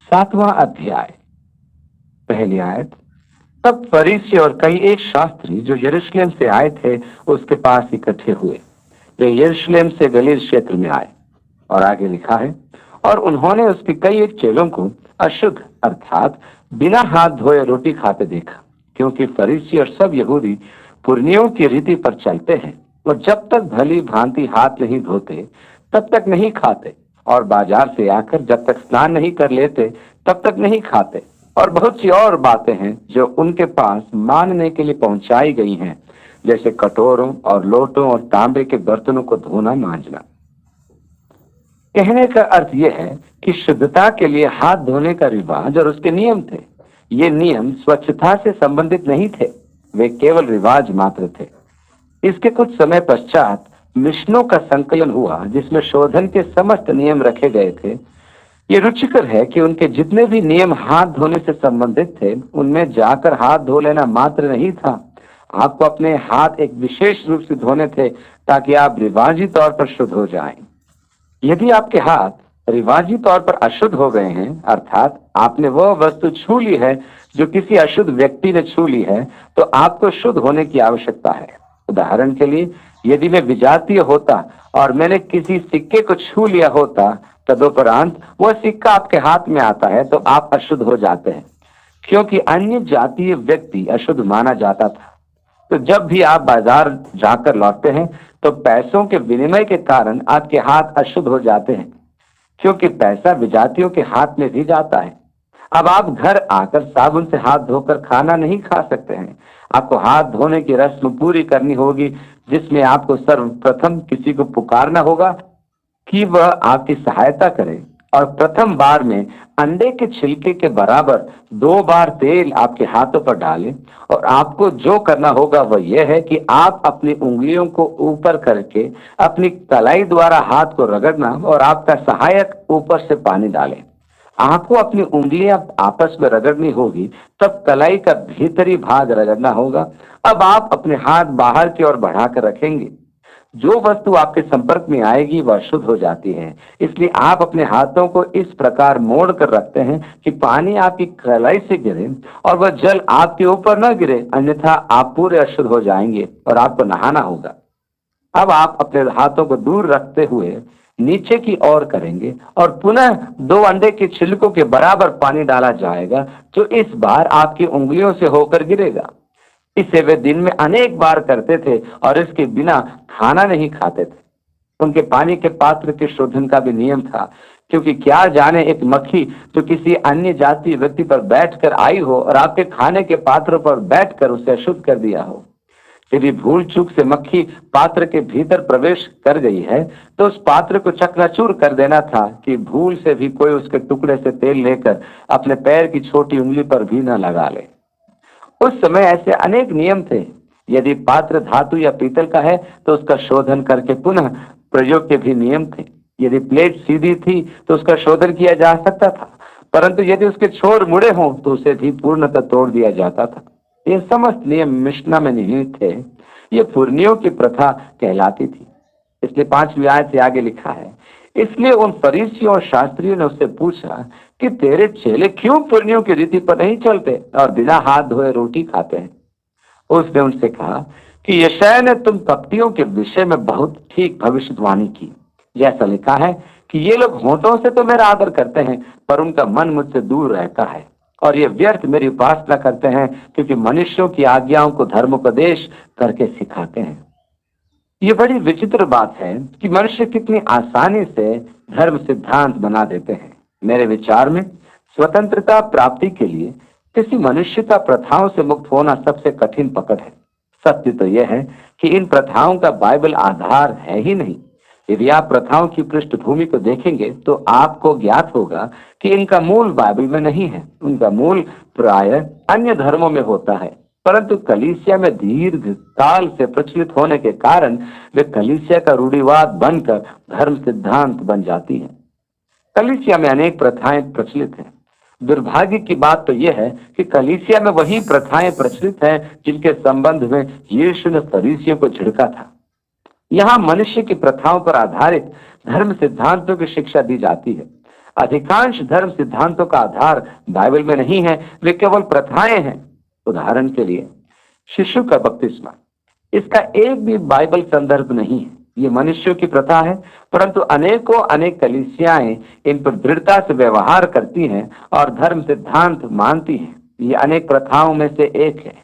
7वां अध्याय, पहली आयत। तब फरीसी और कई एक शास्त्री जो यरूशलेम से आए थे उसके पास इकट्ठे हुए। वे यरूशलेम से गलील क्षेत्र में आए। और आगे लिखा है, और उन्होंने उसके कई एक चेलों को अशुद्ध अर्थात बिना हाथ धोए रोटी खाते देखा, क्योंकि फरीसी और सब यहूदी पुरनियों की रीति पर चलते हैं और जब तक भली भांति हाथ नहीं धोते तब तक नहीं खाते, और बाजार से आकर जब तक स्नान नहीं कर लेते तब तक नहीं खाते। और बहुत सी और बातें हैं जो उनके पास मानने के लिए पहुंचाई गई हैं, जैसे कटोरों और लोटों और तांबे के बर्तनों को धोना मांजना। कहने का अर्थ यह है कि शुद्धता के लिए हाथ धोने का रिवाज और उसके नियम थे। ये नियम स्वच्छता से संबंधित नहीं थे, वे केवल रिवाज मात्र थे। इसके कुछ समय पश्चात मिशनों का संकलन हुआ जिसमें शोधन के समस्त नियम रखे गए थे। ये रुचिकर है कि उनके जितने भी नियम हाथ धोने से संबंधित थे उनमें जाकर हाथ धो लेना मात्र नहीं था, आपको अपने हाथ एक विशेष रूप से धोने थे ताकि आप रिवाजी तौर पर शुद्ध हो जाएं। यदि आपके हाथ रिवाजी तौर पर अशुद्ध हो गए हैं, अर्थात आपने वह वस्तु छू ली है जो किसी अशुद्ध व्यक्ति ने छू ली है, तो आपको शुद्ध होने की आवश्यकता है। उदाहरण के लिए, यदि मैं विजातीय होता और मैंने किसी सिक्के को छू लिया होता, तदुपरांत वह सिक्का आपके हाथ में आता है तो आप अशुद्ध हो जाते हैं, क्योंकि अन्य जातीय व्यक्ति अशुद्ध माना जाता था। तो जब भी आप बाजार जाकर लौटते हैं तो पैसों के विनिमय के कारण आपके हाथ अशुद्ध हो जाते हैं, क्योंकि पैसा विजातियों के हाथ में भी जाता है। अब आप घर आकर साबुन से हाथ धोकर खाना नहीं खा सकते हैं। आपको हाथ धोने की रस्म पूरी करनी होगी, जिसमें आपको सर्वप्रथम किसी को पुकारना होगा कि वह आपकी सहायता करे, और प्रथम बार में अंडे के छिलके के बराबर 2 बार तेल आपके हाथों पर डालें। और आपको जो करना होगा वह यह है कि आप अपनी उंगलियों को ऊपर करके अपनी कलाई द्वारा हाथ को रगड़ना और आपका सहायक ऊपर से पानी डालें। आपको अपनी उंगलियां आपस में रगड़नी होगी, तब कलाई का भीतरी भाग रगड़ना होगा। अब आप अपने हाथ बाहर की ओर बढ़ाकर रखेंगे। जो वस्तु आपके संपर्क में आएगी वह शुद्ध हो जाती है, इसलिए आप अपने हाथों को इस प्रकार मोड़ कर रखते हैं कि पानी आपकी कलाई से गिरे और वह जल आपके ऊपर न गिरे, अन्यथा आप पूरे अशुद्ध हो जाएंगे और आपको नहाना होगा। अब आप अपने हाथों को दूर रखते हुए नीचे की ओर करेंगे और पुनः 2 अंडे के छिलकों के बराबर पानी डाला जाएगा, जो इस बार आपकी उंगलियों से होकर गिरेगा। इसे वे दिन में अनेक बार करते थे और इसके बिना खाना नहीं खाते थे। उनके पानी के पात्र के शोधन का भी नियम था, क्योंकि क्या जाने एक मक्खी जो किसी अन्य जाति व्यक्ति पर बैठकर आई हो और आपके खाने के पात्र पर बैठकर उसे अशुद्ध कर दिया हो। यदि भूल चूक से मक्खी पात्र के भीतर प्रवेश कर गई है तो उस पात्र को चकनाचूर कर देना था, कि भूल से भी कोई उसके टुकड़े से तेल लेकर अपने पैर की छोटी उंगली पर भी न लगा ले। उस समय ऐसे अनेक नियम थे। यदि पात्र धातु या पीतल का है तो उसका शोधन करके पुनः प्रयोग के भी नियम थे। यदि प्लेट सीधी थी तो उसका शोधन किया जा सकता था, परंतु यदि उसके छोर मुड़े हों तो उसे भी पूर्णतः तोड़ दिया जाता था। ये समस्त नियम मिशना में निहित थे। ये पुरनियों की प्रथा कहलाती थी। इसलिए 5वीं आयत से आगे लिखा है, इसलिए उन फरीसियों और शास्त्रियों ने उससे पूछा कि तेरे चेले क्यों पुरनियों की रीति पर नहीं चलते और बिना हाथ धोए रोटी खाते हैं। उसने उनसे कहा कि यशायाह ने तुम कपटियों के विषय में बहुत ठीक भविष्यवाणी की। जैसा लिखा है कि ये लोग होठों से तो मेरा आदर करते हैं, पर उनका मन मुझसे दूर रहता है, और ये व्यर्थ मेरी उपासना करते हैं, क्योंकि मनुष्यों की आज्ञाओं को धर्मोपदेश करके सिखाते हैं। ये बड़ी विचित्र बात है कि मनुष्य कितनी आसानी से धर्म सिद्धांत बना देते हैं। मेरे विचार में स्वतंत्रता प्राप्ति के लिए किसी मनुष्य का प्रथाओं से मुक्त होना सबसे कठिन पकड़ है। सत्य तो यह है कि इन प्रथाओं का बाइबल आधार है ही नहीं। यदि आप प्रथाओं की पृष्ठभूमि को देखेंगे तो आपको ज्ञात होगा कि इनका मूल बाइबल में नहीं है। उनका मूल प्रायः अन्य धर्मों में होता है, परंतु कलीसिया में दीर्घ काल से प्रचलित होने के कारण वे कलीसिया का रूढ़िवाद बनकर धर्म सिद्धांत बन जाती हैं। कलीसिया में अनेक प्रथाएं प्रचलित हैं। दुर्भाग्य की बात तो यह है कि कलीसिया में वही प्रथाएं प्रचलित हैं जिनके संबंध में यीशु ने फरीसियों को झिड़का था। यहाँ मनुष्य की प्रथाओं पर आधारित धर्म सिद्धांतों की शिक्षा दी जाती है। अधिकांश धर्म सिद्धांतों का आधार बाइबल में नहीं है, वे केवल प्रथाएं हैं। उदाहरण के लिए शिशु का बपतिस्मा, इसका एक भी बाइबल संदर्भ नहीं है। ये मनुष्यों की प्रथा है, परंतु अनेक कलीसियाएं इन पर दृढ़ता से व्यवहार करती हैं और धर्म सिद्धांत मानती हैं। ये अनेक प्रथाओं में से एक है।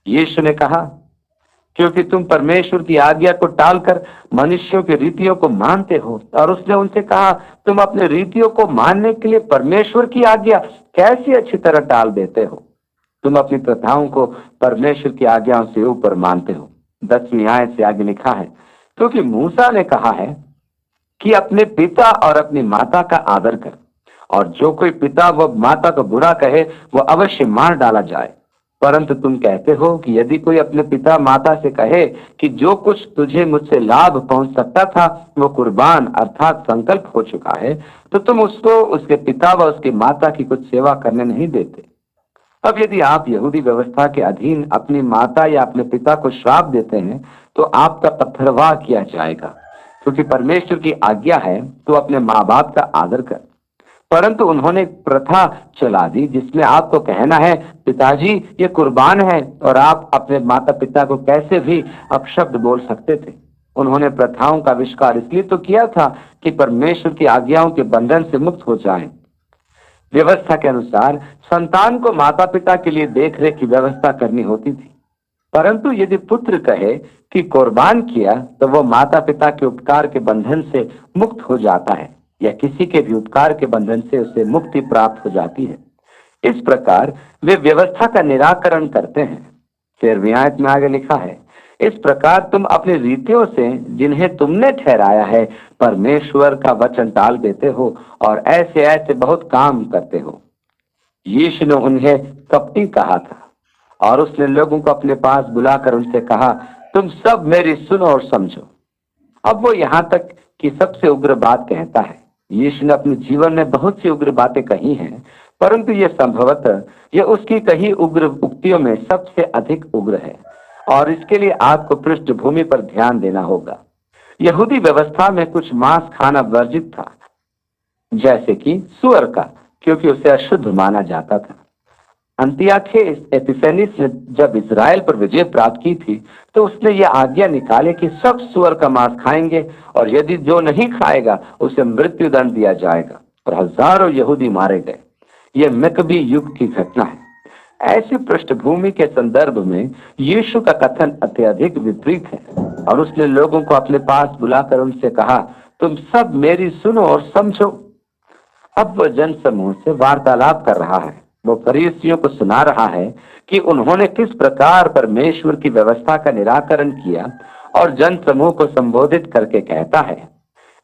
यीशु ने कहा, क्योंकि तुम परमेश्वर की आज्ञा को टालकर मनुष्यों की रीतियों को मानते हो। और उसने उनसे कहा, तुम अपने रीतियों को मानने के लिए परमेश्वर की आज्ञा कैसी अच्छी तरह टाल देते हो। तुम अपनी प्रथाओं को परमेश्वर की आज्ञाओं से ऊपर मानते हो। 10वीं आयत से आगे लिखा है, क्योंकि मूसा ने कहा है कि अपने पिता और अपनी माता का आदर कर, और जो कोई पिता व माता को बुरा कहे वो अवश्य मार डाला जाए। परंतु तुम कहते हो कि यदि कोई अपने पिता माता से कहे कि जो कुछ तुझे मुझसे लाभ पहुंच सकता था वो कुर्बान अर्थात संकल्प हो चुका है, तो तुम उसको उसके पिता व उसकी माता की कुछ सेवा करने नहीं देते। अब यदि आप यहूदी व्यवस्था के अधीन अपनी माता या अपने पिता को श्राप देते हैं तो आपका पत्थरवाह किया जाएगा, क्योंकि परमेश्वर की आज्ञा है तो अपने माँ बाप का आदर कर। परंतु उन्होंने एक प्रथा चला दी जिसमें आपको कहना है, पिताजी ये कुर्बान है, और आप अपने माता पिता को कैसे भी अपशब्द बोल सकते थे। उन्होंने प्रथाओं का आविष्कार इसलिए तो किया था कि परमेश्वर की आज्ञाओं के बंधन से मुक्त हो जाएं। व्यवस्था के अनुसार संतान को माता पिता के लिए देखरेख की व्यवस्था करनी होती थी, परंतु यदि पुत्र कहे कि कुर्बान किया तो वो माता पिता के उपकार के बंधन से मुक्त हो जाता है, या किसी के भी उपकार के बंधन से उसे मुक्ति प्राप्त हो जाती है। इस प्रकार वे व्यवस्था का निराकरण करते हैं। 13वीं आयत में आगे लिखा है, इस प्रकार तुम अपनी रीतियों से जिन्हें तुमने ठहराया है परमेश्वर का वचन टाल देते हो और ऐसे ऐसे बहुत काम करते हो। यीशु ने उन्हें कपटी कहा था और उसने लोगों को अपने पास बुलाकर उनसे कहा, तुम सब मेरी सुनो और समझो। अब वो यहाँ तक कि सबसे उग्र बात कहता है। यीशु ने अपने जीवन में बहुत सी उग्र बातें कही हैं, परंतु ये संभवतः ये उसकी कही उग्र उक्तियों में सबसे अधिक उग्र है, और इसके लिए आपको पृष्ठभूमि पर ध्यान देना होगा। यहूदी व्यवस्था में कुछ मांस खाना वर्जित था, जैसे कि सुअर का, क्योंकि उसे अशुद्ध माना जाता था। अंतियाखेस एपिफेनिस ने जब इजराइल पर विजय प्राप्त की थी तो उसने ये आज्ञा निकाले कि सब सुअर का मांस खाएंगे, और यदि जो नहीं खाएगा उसे मृत्यु दंड दिया जाएगा, और हजारों यहूदी मारे गए। यह मकबी युग की घटना है। ऐसी पृष्ठभूमि के संदर्भ में यीशु का कथन अत्यधिक विपरीत है, और उसने लोगों को अपने पास बुलाकर उनसे कहा, तुम सब मेरी सुनो और समझो। अब वह जन समूह से वार्तालाप कर रहा है। वो फरीसियों को सुना रहा है कि उन्होंने किस प्रकार परमेश्वर की व्यवस्था का निराकरण किया, और जन समूह को संबोधित करके कहता है,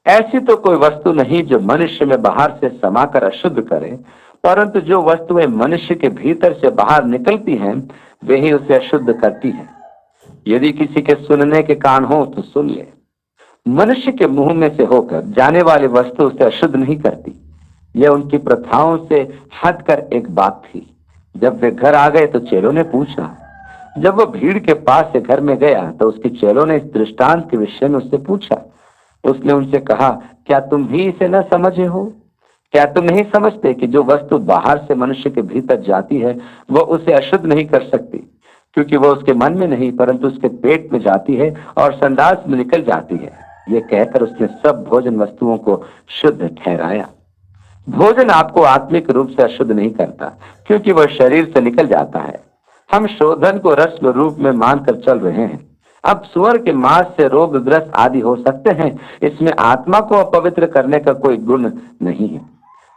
ऐसी तो कोई वस्तु नहीं जो मनुष्य में बाहर से समाकर अशुद्ध करे, परंतु जो वस्तुएं मनुष्य के भीतर से बाहर निकलती हैं वे ही उसे अशुद्ध करती हैं। यदि किसी के सुनने के कान हो तो सुन ले। मनुष्य के मुंह में से होकर जाने वाली वस्तु उसे अशुद्ध नहीं करती। यह उनकी प्रथाओं से हटकर एक बात थी। जब वे घर आ गए तो चेलों ने पूछा। जब वो भीड़ के पास से घर में गया तो उसके चेलों ने इस दृष्टांत के विषय में उससे पूछा। उसने उनसे कहा, क्या तुम भी इसे न समझे हो? क्या तुम नहीं समझते कि जो वस्तु बाहर से मनुष्य के भीतर जाती है वो उसे अशुद्ध नहीं कर सकती, क्योंकि वो उसके मन में नहीं परंतु उसके पेट में जाती है और संडास में निकल जाती है। ये कहकर उसने सब भोजन वस्तुओं को शुद्ध ठहराया। भोजन आपको आत्मिक रूप से अशुद्ध नहीं करता, क्योंकि वह शरीर से निकल जाता है। हम शोधन को रस्म रूप में मानकर चल रहे हैं। अब सुअर के मांस से रोगग्रस्त आदि हो सकते हैं, इसमें आत्मा को अपवित्र करने का कोई गुण नहीं है।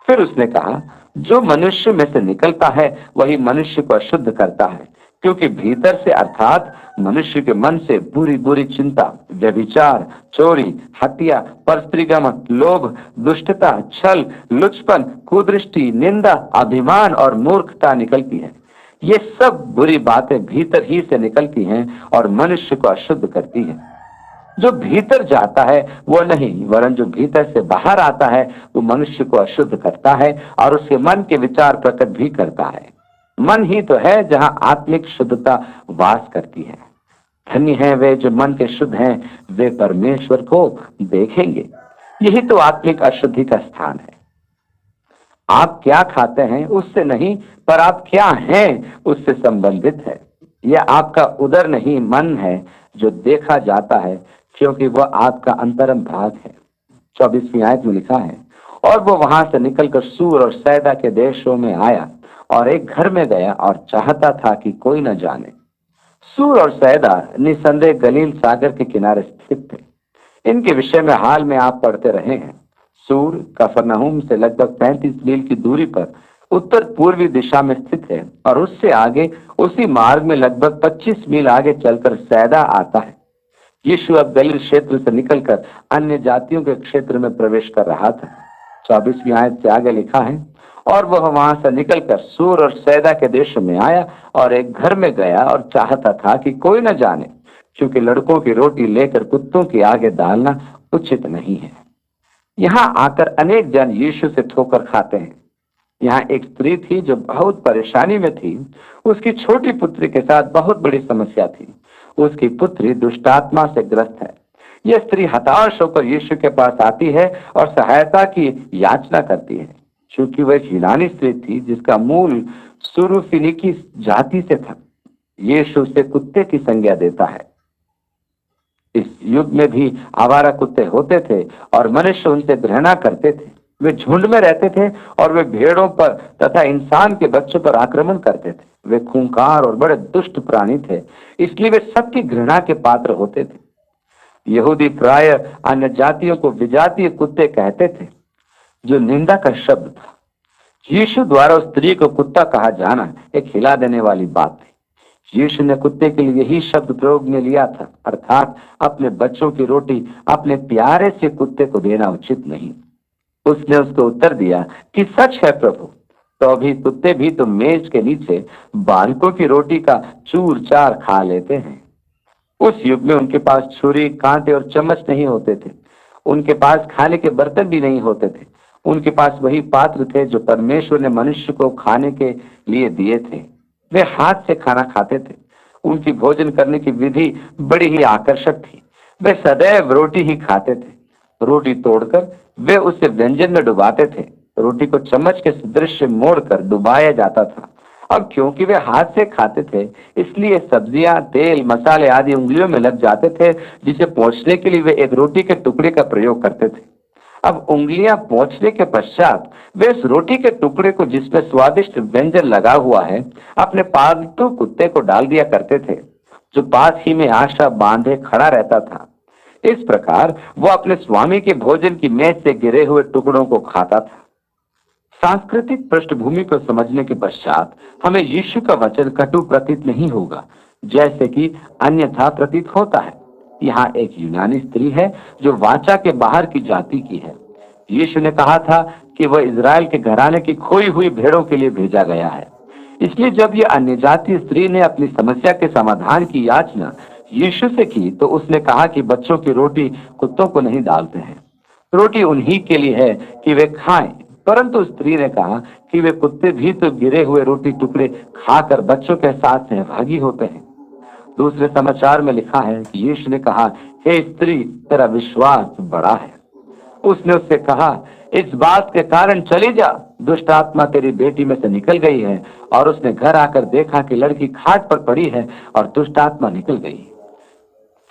फिर उसने कहा, जो मनुष्य में से निकलता है वही मनुष्य को अशुद्ध करता है, क्योंकि भीतर से अर्थात मनुष्य के मन से बुरी बुरी चिंता, व्यभिचार, चोरी, हत्या, परस्त्रीगमन, लोभ, दुष्टता, छल, लुचपन, कुदृष्टि, निंदा, अभिमान और मूर्खता निकलती है। ये सब बुरी बातें भीतर ही से निकलती हैं और मनुष्य को अशुद्ध करती है। जो भीतर जाता है वो नहीं, वरन जो भीतर से बाहर आता है वो मनुष्य को अशुद्ध करता है और उसके मन के विचार प्रकट भी करता है। मन ही तो है जहां आत्मिक शुद्धता वास करती है। धन्य है वे जो मन के शुद्ध हैं, वे परमेश्वर को देखेंगे। यही तो आत्मिक अशुद्धि का स्थान है। आप क्या खाते हैं उससे नहीं, पर आप क्या हैं उससे संबंधित है। यह आपका उदर नहीं, मन है जो देखा जाता है, क्योंकि वह आपका अंतरंग भाग है। 24वीं आयत में लिखा है, और वो वहां से निकलकर सूर और सैदा के देशों में आया और एक घर में गया और चाहता था कि कोई न जाने। सूर और सैदा निसंदेह गलील सागर के किनारे स्थित थे। इनके विषय में हाल में आप पढ़ते रहे हैं। सूर कफरनहूम से लगभग 35 मील की दूरी पर उत्तर पूर्वी दिशा में स्थित है, और उससे आगे उसी मार्ग में लगभग 25 मील आगे चलकर सैदा आता है। यीशु अब गलील क्षेत्र से निकलकर अन्य जातियों के क्षेत्र में प्रवेश कर रहा था। 24वीं आयत से आगे लिखा है, और वह वहां से निकलकर सूर और सैदा के देश में आया और एक घर में गया और चाहता था कि कोई न जाने, क्योंकि लड़कों की रोटी लेकर कुत्तों के आगे डालना उचित नहीं है। यहाँ आकर अनेक जन यीशु से ठोकर खाते हैं। यहाँ एक स्त्री थी जो बहुत परेशानी में थी। उसकी छोटी पुत्री के साथ बहुत बड़ी समस्या थी। उसकी पुत्री दुष्टात्मा से ग्रस्त है। यह स्त्री हताश होकर यीशु के पास आती है और सहायता की याचना करती है। क्योंकि वह एक यूनानी स्त्री थी जिसका मूल सुरूफिनिकी जाति से था, यीशु उसे कुत्ते की संज्ञा देता है। इस युग में भी आवारा कुत्ते होते थे और मनुष्य उनसे घृणा करते थे। वे झुंड में रहते थे और वे भेड़ों पर तथा इंसान के बच्चों पर आक्रमण करते थे। वे खूंखार और बड़े दुष्ट प्राणी थे, इसलिए वे सबकी घृणा के पात्र होते थे। यहूदी प्राय अन्य जातियों को विजातीय कुत्ते कहते थे, जो निंदा का शब्द था। यीशु द्वारा उस स्त्री को कुत्ता कहा जाना एक हिला देने वाली बात थी। यीशु ने कुत्ते के लिए यही शब्द प्रयोग में लिया था, अर्थात अपने बच्चों की रोटी अपने प्यारे से कुत्ते को देना उचित नहीं। उसने उसको उत्तर दिया कि सच है प्रभु, तो अभी कुत्ते भी तो मेज के नीचे बालकों की रोटी का चूर चार खा लेते हैं। उस युग में उनके पास छुरी, कांटे और चम्मच नहीं होते थे। उनके पास खाने के बर्तन भी नहीं होते थे। उनके पास वही पात्र थे जो परमेश्वर ने मनुष्य को खाने के लिए दिए थे। वे हाथ से खाना खाते थे। उनकी भोजन करने की विधि बड़ी ही आकर्षक थी। वे सदैव रोटी ही खाते थे। रोटी तोड़कर वे उसे व्यंजन में डुबाते थे। रोटी को चम्मच के सदृश मोड़कर डुबाया जाता था। अब क्योंकि वे हाथ से खाते थे, इसलिए सब्जियां, तेल, मसाले आदि उंगलियों में लग जाते थे, जिसे पोंछने के लिए वे एक रोटी के टुकड़े का प्रयोग करते थे। अब उंगलियां पोंछने के पश्चात वे इस रोटी के टुकड़े को, जिसमें स्वादिष्ट व्यंजन लगा हुआ है, अपने पालतू कुत्ते को डाल दिया करते थे, जो पास ही में आशा बांधे खड़ा रहता था। इस प्रकार वो अपने स्वामी के भोजन की मेज से गिरे हुए टुकड़ों को खाता था। सांस्कृतिक पृष्ठभूमि को समझने के पश्चात हमें यीशु का वचन कटु प्रतीत नहीं होगा, जैसे कि अन्यथा प्रतीत होता है। यहाँ एक यूनानी स्त्री है जो वाचा के बाहर की जाति की है। यीशु ने कहा था कि वह इजराइल के घराने की खोई हुई भेड़ों के लिए भेजा गया है। इसलिए जब यह अन्य जाति स्त्री ने अपनी समस्या के समाधान की याचना यीशु से की, तो उसने कहा कि बच्चों की रोटी कुत्तों को नहीं डालते हैं। रोटी उन्हीं के लिए है कि वे खाएं। परंतु स्त्री ने कहा कि वे कुत्ते भी तो गिरे हुए रोटी टुकड़े खाकर बच्चों के साथ सहभागी होते हैं। दूसरे समाचार में लिखा है कि यीशु ने कहा, हे स्त्री, तेरा विश्वास बड़ा है। उसने उससे कहा, इस बात के कारण चली जा, दुष्ट आत्मा तेरी बेटी में से निकल गई है। और उसने घर आकर देखा कि लड़की खाट पर पड़ी है और दुष्ट आत्मा निकल गई।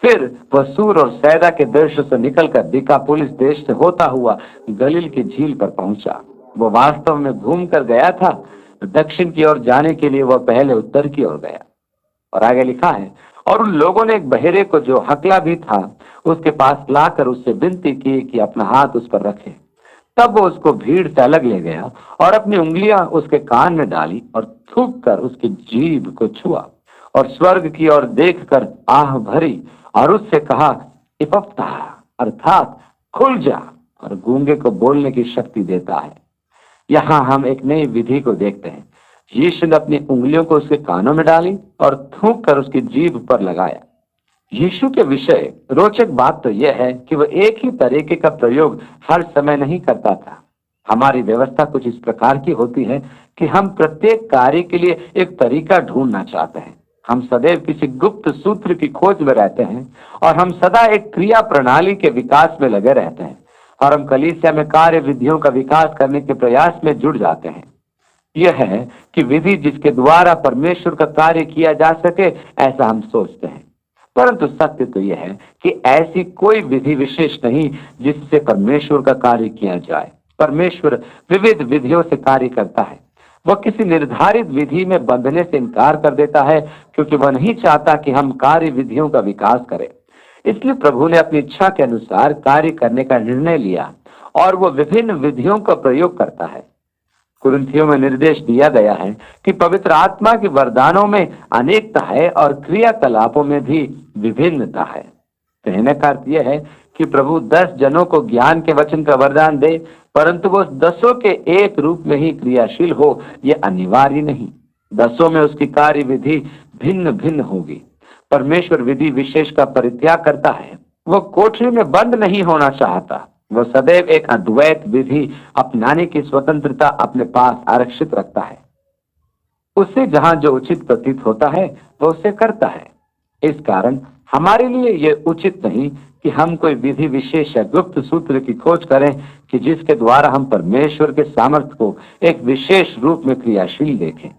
फिर वह सूर और सैदा के देश से निकलकर दिकापुलिस देश से होता हुआ गलील की झील पर पहुंचा। वह वास्तव में घूम कर गया था। दक्षिण की ओर जाने के लिए वह पहले उत्तर की ओर गया। और आगे लिखा है, और उन लोगों ने एक बहेरे को, जो हकला भी था, उसके पास लाकर उससे विनती की कि अपना हाथ उस पर रखे। तब वो उसको भीड़ से अलग ले गया और अपनी उंगलियां उसके कान में डाली और थूक कर उसकी जीभ को छुआ और स्वर्ग की ओर देखकर आह भरी और उससे कहा, इपफ्ता, अर्थात खुल जा, और गूंगे को बोलने की शक्ति देता है। यहाँ हम एक नई विधि को देखते हैं। यीशु ने अपनी उंगलियों को उसके कानों में डाली और थूक कर उसकी जीभ पर लगाया। यीशु के विषय रोचक बात तो यह है कि वह एक ही तरीके का प्रयोग हर समय नहीं करता था। हमारी व्यवस्था कुछ इस प्रकार की होती है कि हम प्रत्येक कार्य के लिए एक तरीका ढूंढना चाहते हैं। हम सदैव किसी गुप्त सूत्र की खोज में रहते हैं और हम सदा एक क्रिया प्रणाली के विकास में लगे रहते हैं। और हम कलीसिया में कार्य विधियों का विकास करने के प्रयास में जुड़ जाते हैं। यह है कि विधि जिसके द्वारा परमेश्वर का कार्य किया जा सके, ऐसा हम सोचते हैं। परंतु सत्य तो यह है कि ऐसी कोई विधि विशेष नहीं जिससे परमेश्वर का कार्य किया जाए। परमेश्वर विविध विधियों से कार्य करता है। वह किसी निर्धारित विधि में बंधने से इनकार कर देता है, क्योंकि वह नहीं चाहता कि हम कार्य विधियों का विकास करें। इसलिए प्रभु ने अपनी इच्छा के अनुसार कार्य करने का निर्णय लिया और वह विभिन्न विधियों का प्रयोग करता है। कुरिन्थियों में निर्देश दिया गया है कि पवित्र आत्मा के वरदानों में अनेकता है और क्रियाकलापों में भी विभिन्नता है। कहने का अर्थ यह है कि प्रभु 10 जनों को ज्ञान के वचन का वरदान दे, परंतु वो 10 के एक रूप में ही क्रियाशील हो, यह अनिवार्य नहीं। 10 में उसकी कार्य विधि भिन्न भिन्न होगी। परमेश्वर विधि विशेष का परित्याग करता है। वह कोठरी में बंद नहीं होना चाहता। वह सदैव एक अद्वैत विधि अपनाने की स्वतंत्रता अपने पास आरक्षित रखता है। उससे जहां जो उचित प्रतीत होता है वह उसे करता है। इस कारण हमारे लिए यह उचित नहीं कि हम कोई विधि विशेष या गुप्त सूत्र की खोज करें कि जिसके द्वारा हम परमेश्वर के सामर्थ्य को एक विशेष रूप में क्रियाशील देखें।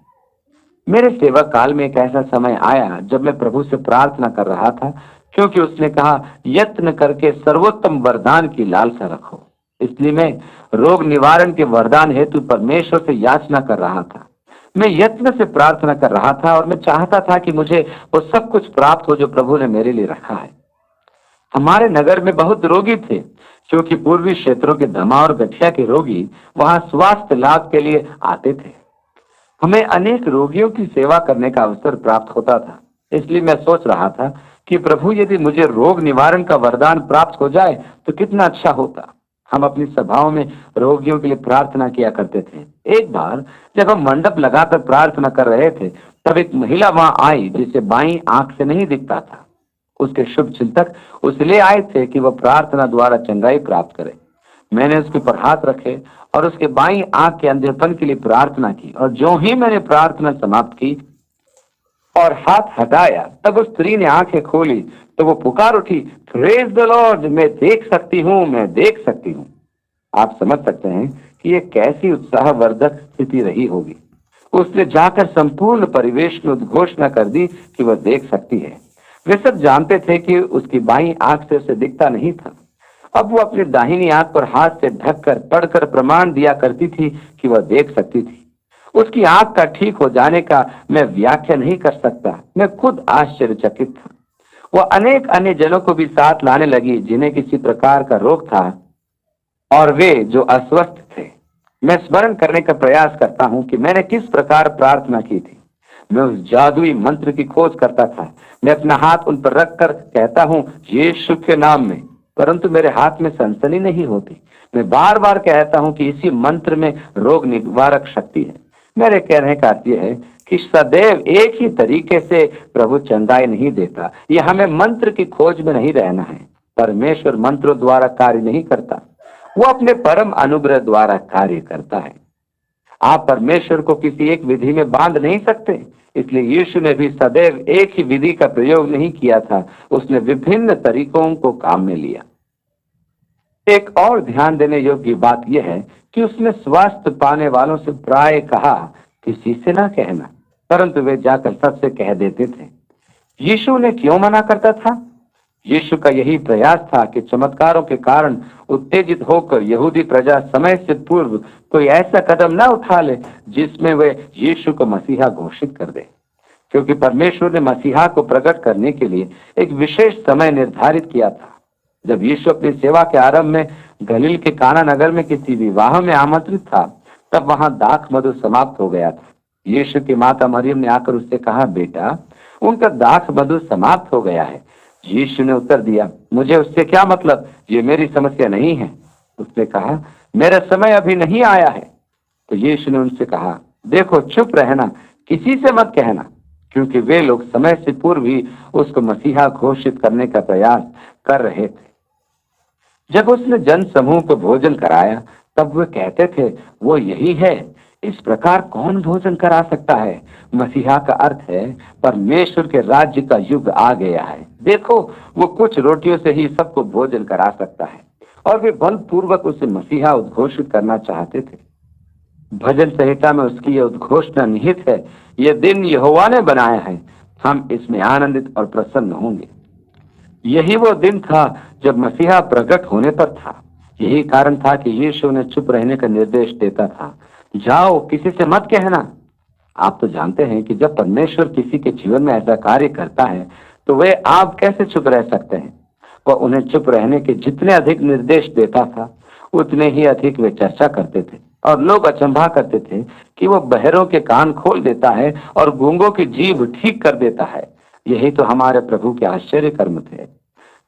मेरे सेवा काल में एक ऐसा समय आया जब मैं प्रभु से प्रार्थना कर रहा था, क्योंकि उसने कहा यत्न करके सर्वोत्तम वरदान की लालसा रखो। इसलिए मैं रोग निवारण के वरदान हेतु परमेश्वर से याचना कर रहा था। मैं यत्न से प्रार्थना कर रहा था और मैं चाहता था कि मुझे वो सब कुछ प्राप्त हो जो प्रभु ने मेरे लिए रखा है। हमारे नगर में बहुत रोगी थे, क्योंकि पूर्वी क्षेत्रों के दमा और गठिया के रोगी वहां स्वास्थ्य लाभ के लिए आते थे। हमें अनेक रोगियों की सेवा करने का अवसर प्राप्त होता था। इसलिए मैं सोच रहा था कि प्रभु यदि मुझे रोग निवारण का वरदान प्राप्त हो जाए तो कितना अच्छा होता। हम अपनी सभाओं में रोगियों के लिए प्रार्थना किया करते थे। एक बार जब हम मंडप लगाकर प्रार्थना कर रहे थे, तब एक महिला वहां आई जिसे बाईं आंख से नहीं दिखता था। उसके शुभ चिंतक उसलिए आए थे कि वह प्रार्थना द्वारा चंगाई प्राप्त करे। मैंने उसके ऊपर हाथ रखे और उसके बाईं आंख के अंधेपन के लिए प्रार्थना की, और जो ही मैंने प्रार्थना समाप्त की और हाथ हटाया, तब उस स्त्री ने आंखें खोली तो वो पुकार उठी, प्रेज द लॉर्ड, मैं देख सकती हूँ, मैं देख सकती हूँ। आप समझ सकते हैं कि ये कैसी उत्साहवर्धक स्थिति रही होगी। उसने जाकर संपूर्ण परिवेश में उद्घोषणा कर दी कि वह देख सकती है। वे सब जानते थे कि उसकी बाईं आंख से उसे दिखता नहीं था। अब वो अपनी दाहिनी आंख पर हाथ से ढककर पढ़कर प्रमाण दिया करती थी कि वह देख सकती थी। उसकी आंख का ठीक हो जाने का मैं व्याख्या नहीं कर सकता। मैं खुद आश्चर्यचकित था। वह अनेक अन्य जनों को भी साथ लाने लगी जिन्हें किसी प्रकार का रोग था और वे जो अस्वस्थ थे। मैं स्मरण करने का प्रयास करता हूं कि मैंने किस प्रकार प्रार्थना की थी। मैं उस जादुई मंत्र की खोज करता था। मैं अपना हाथ उन पर रखकर कहता हूं यीशु के नाम में, परंतु मेरे हाथ में सनसनी नहीं होती। मैं बार बार कहता हूं कि इसी मंत्र में रोग निवारक शक्ति है। मेरे कहने का अर्थ यह है कि सदैव एक ही तरीके से प्रभु चंगाई नहीं देता। यह हमें मंत्र की खोज में नहीं रहना है। परमेश्वर मंत्रों द्वारा कार्य नहीं करता, वो अपने परम अनुग्रह द्वारा कार्य करता है। आप परमेश्वर को किसी एक विधि में बांध नहीं सकते। इसलिए यीशु ने भी सदैव एक ही विधि का प्रयोग नहीं किया था, उसने विभिन्न तरीकों को काम में लिया। एक और ध्यान देने योग्य बात यह है कि उसने स्वास्थ्य पाने वालों से प्राय कहा किसी से ना कहना, परंतु वे जाकर सबसे कह देते थे। यीशु ने क्यों मना करता था? यीशु का यही प्रयास था कि चमत्कारों के कारण उत्तेजित होकर यहूदी प्रजा समय से पूर्व कोई ऐसा कदम न उठा ले जिसमें वे यीशु को मसीहा घोषित कर दे, क्योंकि परमेश्वर ने मसीहा को प्रकट करने के लिए एक विशेष समय निर्धारित किया था। जब यीशु अपनी सेवा के आरंभ में गलील के काना नगर में किसी विवाह में आमंत्रित था, तब वहां दाख मधु समाप्त हो गया था। यीशु की माता मरियम ने आकर उससे कहा, बेटा उनका दाख मधु समाप्त हो गया है। यीशु ने उत्तर दिया, मुझे उससे क्या मतलब, ये मेरी समस्या नहीं है। उसने कहा, मेरा समय अभी नहीं आया है। तो यीशु ने उनसे कहा, देखो चुप रहना, किसी से मत कहना, क्योंकि वे लोग समय से पूर्व ही उसको मसीहा घोषित करने का प्रयास कर रहे थे। जब उसने जन समूह को भोजन कराया, तब वे कहते थे, वो यही है। इस प्रकार कौन भोजन करा सकता है? मसीहा का अर्थ है परमेश्वर के राज्य का युग आ गया है। देखो वो कुछ रोटियों से ही सबको भोजन करा सकता है। और वे बलपूर्वक उसे मसीहा उद्घोषित करना चाहते थे। भजन संहिता में उसकी यह उद्घोषणा निहित है, यह दिन यहोवा ने बनाया है, हम इसमें आनंदित और प्रसन्न होंगे। यही वो दिन था जब मसीहा प्रकट होने पर था। यही कारण था कि यीशु ने चुप रहने का निर्देश देता था, जाओ किसी से मत कहना। आप तो जानते हैं कि जब परमेश्वर किसी के जीवन में ऐसा कार्य करता है तो वे आप कैसे चुप रह सकते हैं। वह उन्हें चुप रहने के जितने अधिक निर्देश देता था उतने ही अधिक वे चर्चा करते थे, और लोग अचंभा करते थे कि वो बहरों के कान खोल देता है और गूंगों की जीभ ठीक कर देता है। यही तो हमारे प्रभु के आश्चर्य कर्म थे।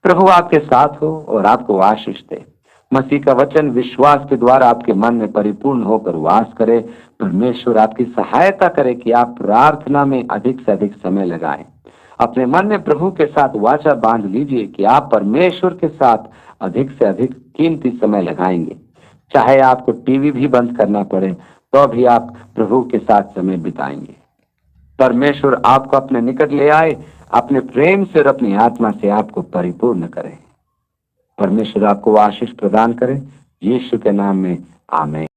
प्रभु आपके साथ हो और आपको आशीष दे। मसीह का वचन विश्वास के द्वारा आपके मन में परिपूर्ण होकर वास करे। परमेश्वर आपकी सहायता करे कि आप प्रार्थना में अधिक से अधिक समय लगाएं। अपने मन में प्रभु के साथ वाचा बांध लीजिए कि आप परमेश्वर के साथ अधिक से अधिक कीमती समय लगाएंगे। चाहे आपको टीवी भी बंद करना पड़े तो भी आप प्रभु के साथ समय बिताएंगे। परमेश्वर आपको अपने निकट ले आए, अपने प्रेम से और अपनी आत्मा से आपको परिपूर्ण करे। परमेश्वर आपको आशीष प्रदान करे। यीशु के नाम में आमीन।